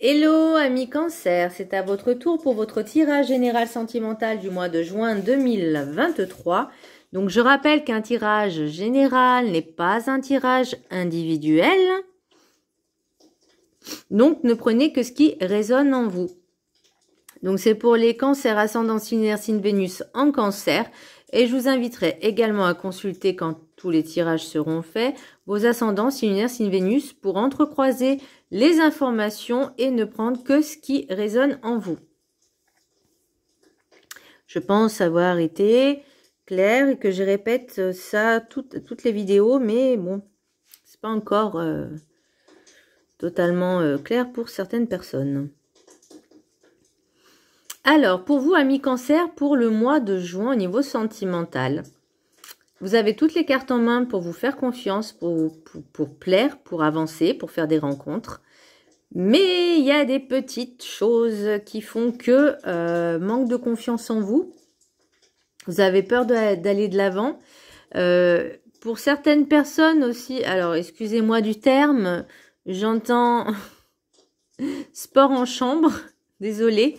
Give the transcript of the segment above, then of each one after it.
Hello amis Cancer, c'est à votre tour pour votre tirage général sentimental du mois de juin 2023. Donc je rappelle qu'un tirage général n'est pas un tirage individuel. Donc ne prenez que ce qui résonne en vous. Donc c'est pour les cancers ascendant Signe Vénus en Cancer. Et je vous inviterai également à consulter quand tous les tirages seront faits, vos ascendants Signe Vénus pour entrecroiser les informations et ne prendre que ce qui résonne en vous. Je pense avoir été claire et que je répète ça toutes les vidéos, mais bon, c'est pas encore totalement clair pour certaines personnes. Alors, pour vous, amis Cancer, pour le mois de juin au niveau sentimental, vous avez toutes les cartes en main pour vous faire confiance, pour plaire, pour avancer, pour faire des rencontres. Mais il y a des petites choses qui font que manque de confiance en vous. Vous avez peur d'aller de l'avant. Pour certaines personnes aussi, alors excusez-moi du terme, j'entends sport en chambre, désolée.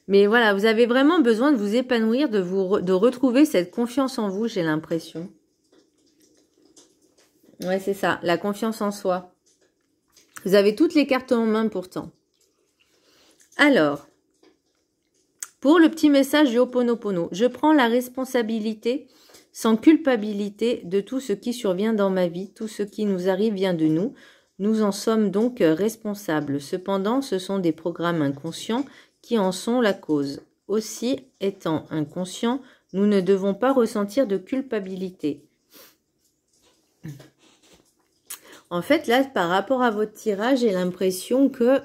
Mais voilà, vous avez vraiment besoin de vous épanouir, de retrouver cette confiance en vous, j'ai l'impression. Ouais, c'est ça, la confiance en soi. Vous avez toutes les cartes en main pourtant. Alors, pour le petit message du Ho'oponopono, je prends la responsabilité sans culpabilité de tout ce qui survient dans ma vie. Tout ce qui nous arrive vient de nous. Nous en sommes donc responsables. Cependant, ce sont des programmes inconscients qui en sont la cause. Aussi, étant inconscients, nous ne devons pas ressentir de culpabilité. En fait, là, par rapport à votre tirage, j'ai l'impression que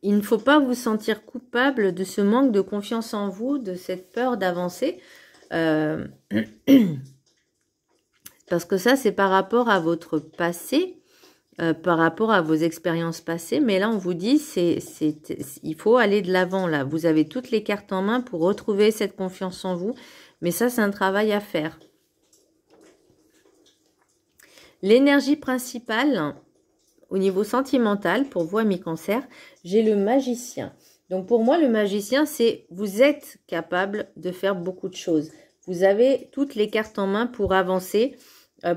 il ne faut pas vous sentir coupable de ce manque de confiance en vous, de cette peur d'avancer. Parce que ça, c'est par rapport à votre passé, par rapport à vos expériences passées. Mais là, on vous dit, il faut aller de l'avant. Là, vous avez toutes les cartes en main pour retrouver cette confiance en vous. Mais ça, c'est un travail à faire. L'énergie principale, au niveau sentimental, pour vous, amis Cancer, j'ai le magicien. Donc, pour moi, le magicien, c'est vous êtes capable de faire beaucoup de choses. Vous avez toutes les cartes en main pour avancer,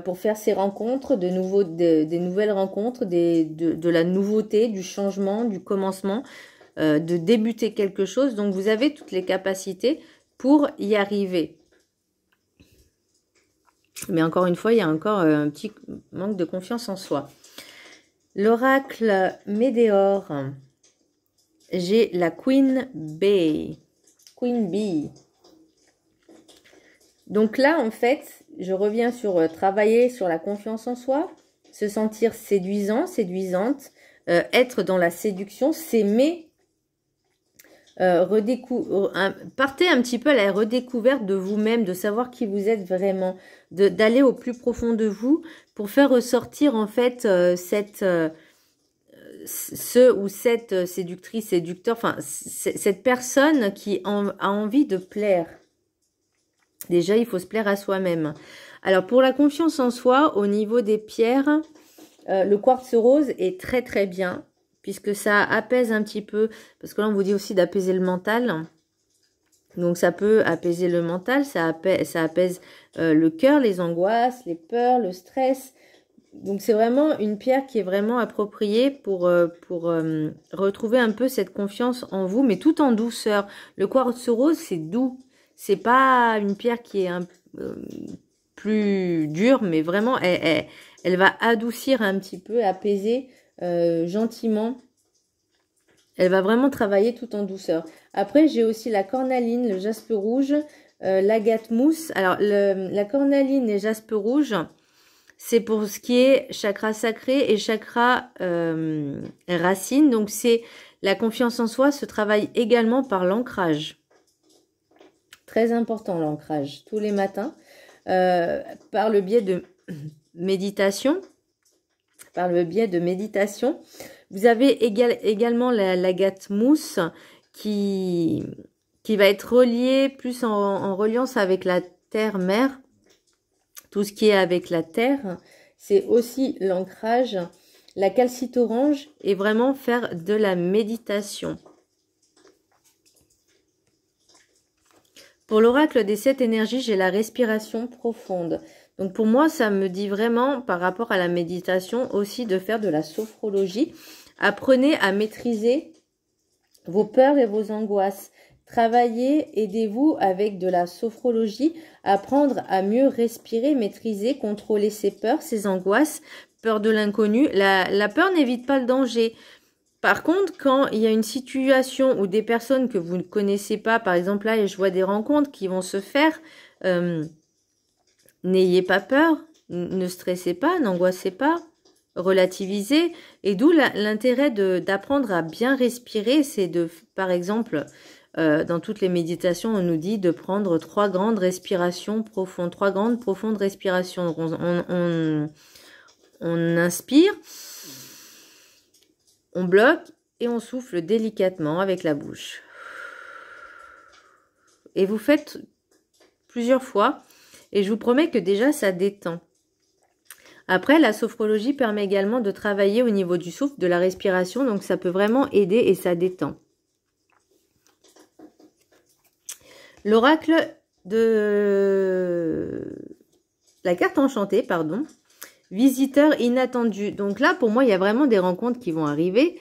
pour faire ces rencontres, des nouvelles rencontres, de la nouveauté, du changement, du commencement, de débuter quelque chose. Donc, vous avez toutes les capacités pour y arriver. Mais encore une fois, il y a encore un petit manque de confiance en soi. L'oracle Médéor, j'ai la Queen Bee. Queen Bee. Donc là, en fait, je reviens sur travailler sur la confiance en soi, se sentir séduisant, séduisante, être dans la séduction, s'aimer. Partez un petit peu à la redécouverte de vous-même, de savoir qui vous êtes vraiment, d'aller au plus profond de vous pour faire ressortir en fait ce ou cette séductrice, séducteur, enfin cette personne qui a envie de plaire. Déjà, il faut se plaire à soi-même. Alors pour la confiance en soi, au niveau des pierres, le quartz rose est très très bien, puisque ça apaise un petit peu, parce que là on vous dit aussi d'apaiser le mental. Donc ça peut apaiser le mental, ça apaise le cœur, les angoisses, les peurs, le stress. Donc c'est vraiment une pierre qui est vraiment appropriée pour retrouver un peu cette confiance en vous, mais tout en douceur. Le quartz rose, c'est doux. C'est pas une pierre qui est plus dure, mais vraiment elle va adoucir un petit peu, apaiser gentiment. Elle va vraiment travailler tout en douceur. Après, j'ai aussi la cornaline, le jaspe rouge, l'agate mousse. Alors, la cornaline et jaspe rouge, c'est pour ce qui est chakra sacré et chakra racine. Donc, c'est la confiance en soi se travaille également par l'ancrage. Très important, l'ancrage, tous les matins, par le biais de méditation. Par le biais de méditation. Vous avez également l'agate mousse qui va être reliée plus en reliance avec la terre-mère. Tout ce qui est avec la terre, c'est aussi l'ancrage. la calcite orange et vraiment faire de la méditation. Pour l'oracle des 7 énergies, j'ai la respiration profonde. Donc pour moi, ça me dit vraiment, par rapport à la méditation, aussi de faire de la sophrologie. Apprenez à maîtriser vos peurs et vos angoisses. Travaillez, aidez-vous avec de la sophrologie, apprendre à mieux respirer, maîtriser, contrôler ses peurs, ses angoisses, peur de l'inconnu. La peur n'évite pas le danger. Par contre, quand il y a une situation où des personnes que vous ne connaissez pas, par exemple là, je vois des rencontres qui vont se faire, n'ayez pas peur, ne stressez pas, n'angoissez pas, relativisez. Et d'où l'intérêt d'apprendre à bien respirer, c'est de, par exemple, dans toutes les méditations, on nous dit de prendre 3 grandes respirations profondes, 3 grandes profondes respirations. Donc on inspire, on bloque et on souffle délicatement avec la bouche. Et vous faites plusieurs fois et je vous promets que déjà ça détend. Après, la sophrologie permet également de travailler au niveau du souffle, de la respiration, donc ça peut vraiment aider et ça détend. L'oracle de la carte enchantée, pardon. Visiteur inattendu. Donc là, pour moi, il y a vraiment des rencontres qui vont arriver.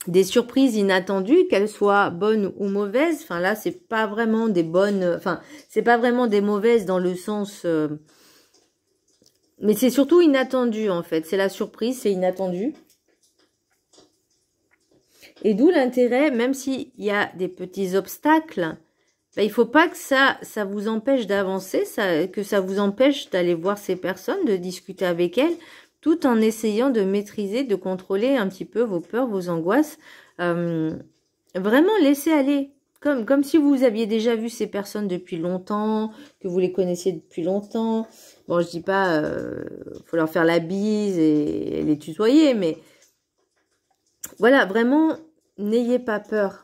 Des surprises inattendues, qu'elles soient bonnes ou mauvaises. Enfin là, c'est pas vraiment des bonnes... Enfin, c'est pas vraiment des mauvaises dans le sens... mais c'est surtout inattendu, en fait. C'est la surprise, c'est inattendu. Et d'où l'intérêt, même s'il y a des petits obstacles... Ben, il ne faut pas que ça vous empêche d'avancer, que ça vous empêche d'aller voir ces personnes, de discuter avec elles, tout en essayant de maîtriser, de contrôler un petit peu vos peurs, vos angoisses. Vraiment, laissez aller. Comme si vous aviez déjà vu ces personnes depuis longtemps, que vous les connaissiez depuis longtemps. Bon, je dis pas, faut leur faire la bise et les tutoyer, mais voilà, vraiment, n'ayez pas peur.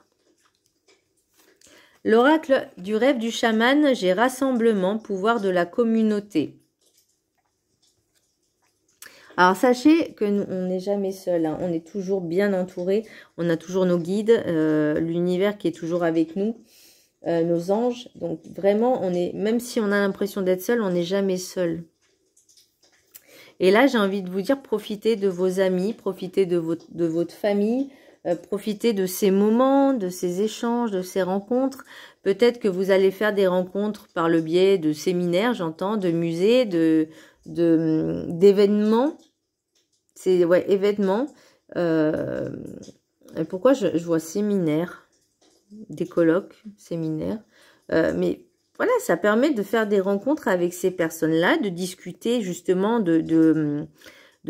L'oracle du rêve du chaman, j'ai rassemblement, pouvoir de la communauté. Alors sachez que nous, on n'est jamais seul, hein. On est toujours bien entouré, on a toujours nos guides, l'univers qui est toujours avec nous, nos anges. Donc vraiment, on est, même si on a l'impression d'être seul, on n'est jamais seul. Et là, j'ai envie de vous dire, profitez de vos amis, profitez de votre famille. Profitez de ces moments, de ces échanges, de ces rencontres. Peut-être que vous allez faire des rencontres par le biais de séminaires, j'entends, de musées, d'événements. C'est ouais, événements. Pourquoi je vois séminaire, des colloques, séminaires. Mais voilà, ça permet de faire des rencontres avec ces personnes-là, de discuter justement de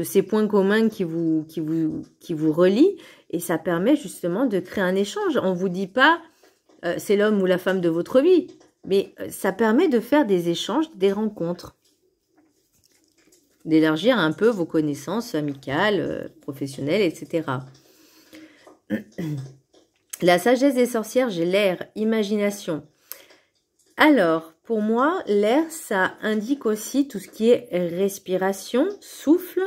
ces points communs qui vous relient. Et ça permet justement de créer un échange. On ne vous dit pas c'est l'homme ou la femme de votre vie. Mais ça permet de faire des échanges, des rencontres. D'élargir un peu vos connaissances amicales, professionnelles, etc. La sagesse des sorcières, j'ai l'air, imagination. Alors, pour moi, l'air, ça indique aussi tout ce qui est respiration, souffle.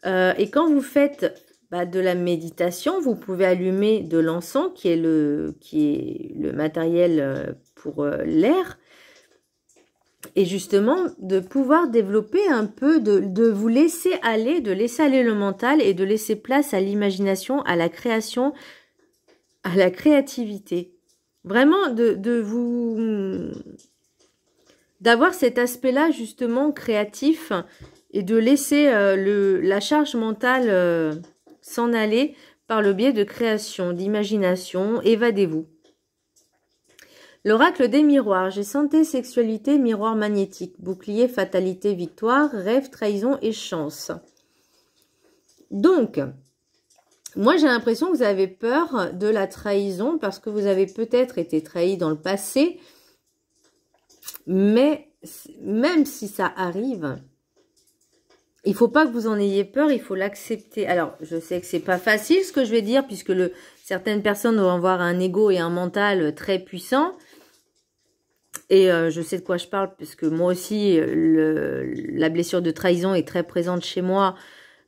Et quand vous faites de la méditation, vous pouvez allumer de l'encens, qui est le matériel pour l'air. Et justement, de pouvoir développer un peu, de vous laisser aller, de laisser aller le mental et de laisser place à l'imagination, à la création, à la créativité. Vraiment, d'avoir cet aspect-là, justement, créatif et de laisser la charge mentale s'en aller par le biais de création, d'imagination. Évadez-vous. L'oracle des miroirs. J'ai santé, sexualité, miroir magnétique, bouclier, fatalité, victoire, rêve, trahison et chance. Donc, moi j'ai l'impression que vous avez peur de la trahison parce que vous avez peut-être été trahi dans le passé. Mais même si ça arrive, il ne faut pas que vous en ayez peur, il faut l'accepter. Alors, je sais que c'est pas facile ce que je vais dire, puisque certaines personnes vont avoir un ego et un mental très puissants. Et je sais de quoi je parle, parce que moi aussi, la blessure de trahison est très présente chez moi.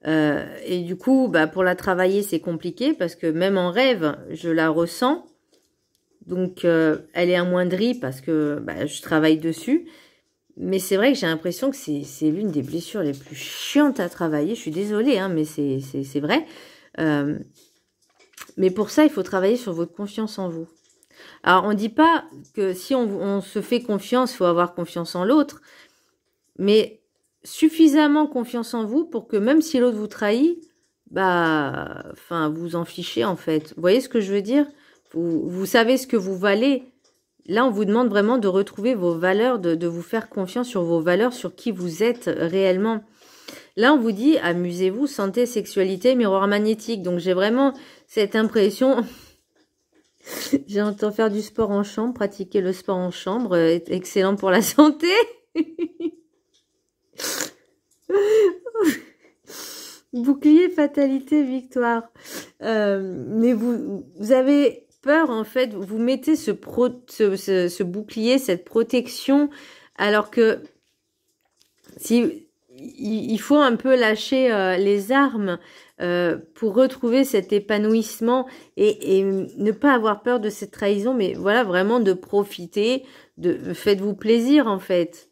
Et du coup, bah, pour la travailler, c'est compliqué, parce que même en rêve, je la ressens. Donc, elle est amoindrie, parce que bah, je travaille dessus. Mais c'est vrai que j'ai l'impression que c'est l'une des blessures les plus chiantes à travailler. Je suis désolée, hein, mais c'est vrai. Mais pour ça, il faut travailler sur votre confiance en vous. Alors, on ne dit pas que si on se fait confiance, il faut avoir confiance en l'autre, mais suffisamment confiance en vous pour que même si l'autre vous trahit, bah, enfin, vous en fichez en fait. Vous voyez ce que je veux dire? Vous savez ce que vous valez. Là, on vous demande vraiment de retrouver vos valeurs, de vous faire confiance sur vos valeurs, sur qui vous êtes réellement. Là, on vous dit, amusez-vous, santé, sexualité, miroir magnétique. Donc, j'ai vraiment cette impression... J'entends faire du sport en chambre, pratiquer le sport en chambre, excellent pour la santé. Bouclier, fatalité, victoire. Mais vous avez peur, en fait, vous mettez ce bouclier, cette protection, alors que si il faut un peu lâcher les armes pour retrouver cet épanouissement et ne pas avoir peur de cette trahison, mais voilà, vraiment de profiter, faites-vous plaisir en fait.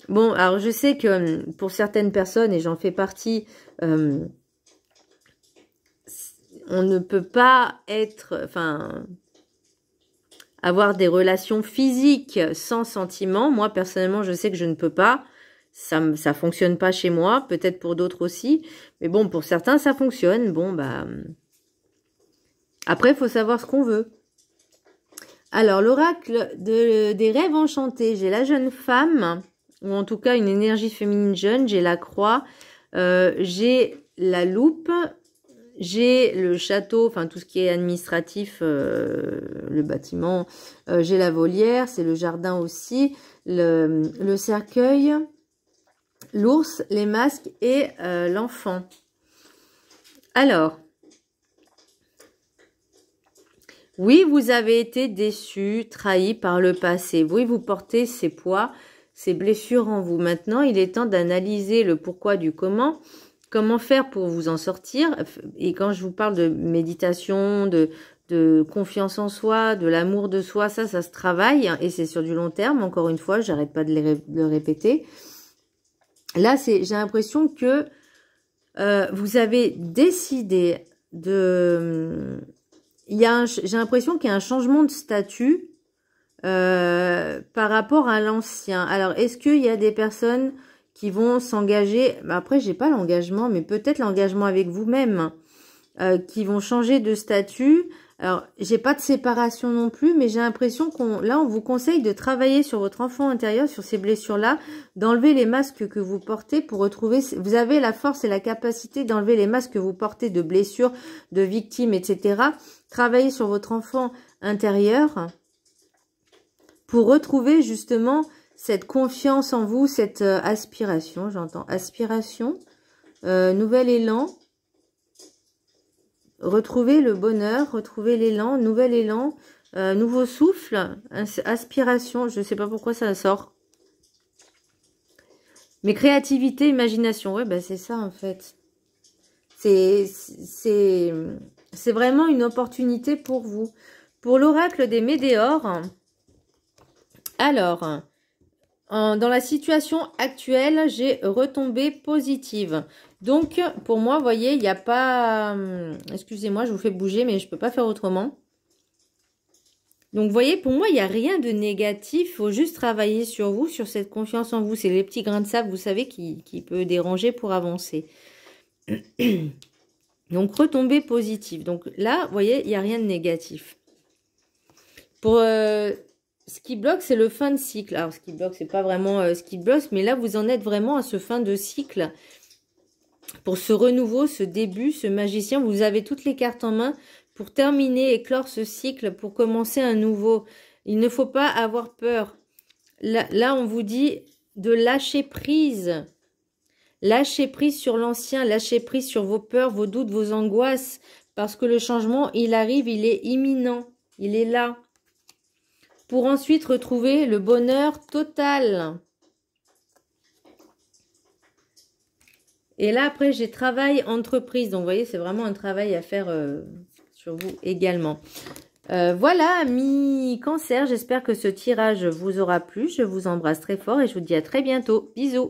Bon, alors je sais que pour certaines personnes, et j'en fais partie, on ne peut pas avoir des relations physiques sans sentiment. Moi, personnellement, je sais que je ne peux pas. Ça fonctionne pas chez moi, peut-être pour d'autres aussi. Mais bon, pour certains, ça fonctionne. Bon, bah... Après, il faut savoir ce qu'on veut. Alors, l'oracle des rêves enchantés. J'ai la jeune femme, ou en tout cas une énergie féminine jeune. J'ai la croix. J'ai la loupe. J'ai le château, enfin tout ce qui est administratif, le bâtiment. J'ai la volière, c'est le jardin aussi. Le cercueil. L'ours, les masques et l'enfant. Alors, oui, vous avez été déçu, trahi par le passé. Oui, vous portez ces poids, ces blessures en vous. Maintenant, il est temps d'analyser le pourquoi du comment. Comment faire pour vous en sortir. Et quand je vous parle de méditation, de confiance en soi, de l'amour de soi, ça se travaille. Et c'est sur du long terme. Encore une fois, j'arrête pas de le répéter. Là, j'ai l'impression que vous avez décidé de... J'ai l'impression qu'il y a un changement de statut par rapport à l'ancien. Alors, est-ce qu'il y a des personnes qui vont s'engager... Après, j'ai pas l'engagement, mais peut-être l'engagement avec vous-même, qui vont changer de statut. Alors, j'ai pas de séparation non plus, mais j'ai l'impression on vous conseille de travailler sur votre enfant intérieur, sur ces blessures-là, d'enlever les masques que vous portez pour retrouver... Vous avez la force et la capacité d'enlever les masques que vous portez de blessures, de victimes, etc. Travailler sur votre enfant intérieur pour retrouver justement cette confiance en vous, cette aspiration, j'entends aspiration, nouvel élan. Retrouver le bonheur, retrouver l'élan, nouvel élan, nouveau souffle, aspiration, je ne sais pas pourquoi ça sort. Mais créativité, imagination, ouais, bah c'est ça en fait. C'est vraiment une opportunité pour vous. Pour l'oracle des météores, alors, dans la situation actuelle, j'ai retombée positive. Donc, pour moi, vous voyez, il n'y a pas... Excusez-moi, je vous fais bouger, mais je ne peux pas faire autrement. Donc, vous voyez, pour moi, il n'y a rien de négatif. Il faut juste travailler sur vous, sur cette confiance en vous. C'est les petits grains de sable, vous savez, qui peut déranger pour avancer. Donc, retombée positive. Donc, là, vous voyez, il n'y a rien de négatif. Pour... ce qui bloque, c'est le fin de cycle. Alors, ce qui bloque, c'est pas vraiment ce qui bloque, mais là, vous en êtes vraiment à ce fin de cycle. Pour ce renouveau, ce début, ce magicien, vous avez toutes les cartes en main pour terminer et clore ce cycle, pour commencer un nouveau. Il ne faut pas avoir peur. Là, on vous dit de lâcher prise. Lâcher prise sur l'ancien, lâcher prise sur vos peurs, vos doutes, vos angoisses. Parce que le changement, il arrive, il est imminent. Il est là. pour ensuite retrouver le bonheur total. Et là, après, j'ai travail entreprise. Donc, vous voyez, c'est vraiment un travail à faire sur vous également. Voilà, amis Cancer, j'espère que ce tirage vous aura plu. Je vous embrasse très fort et je vous dis à très bientôt. Bisous.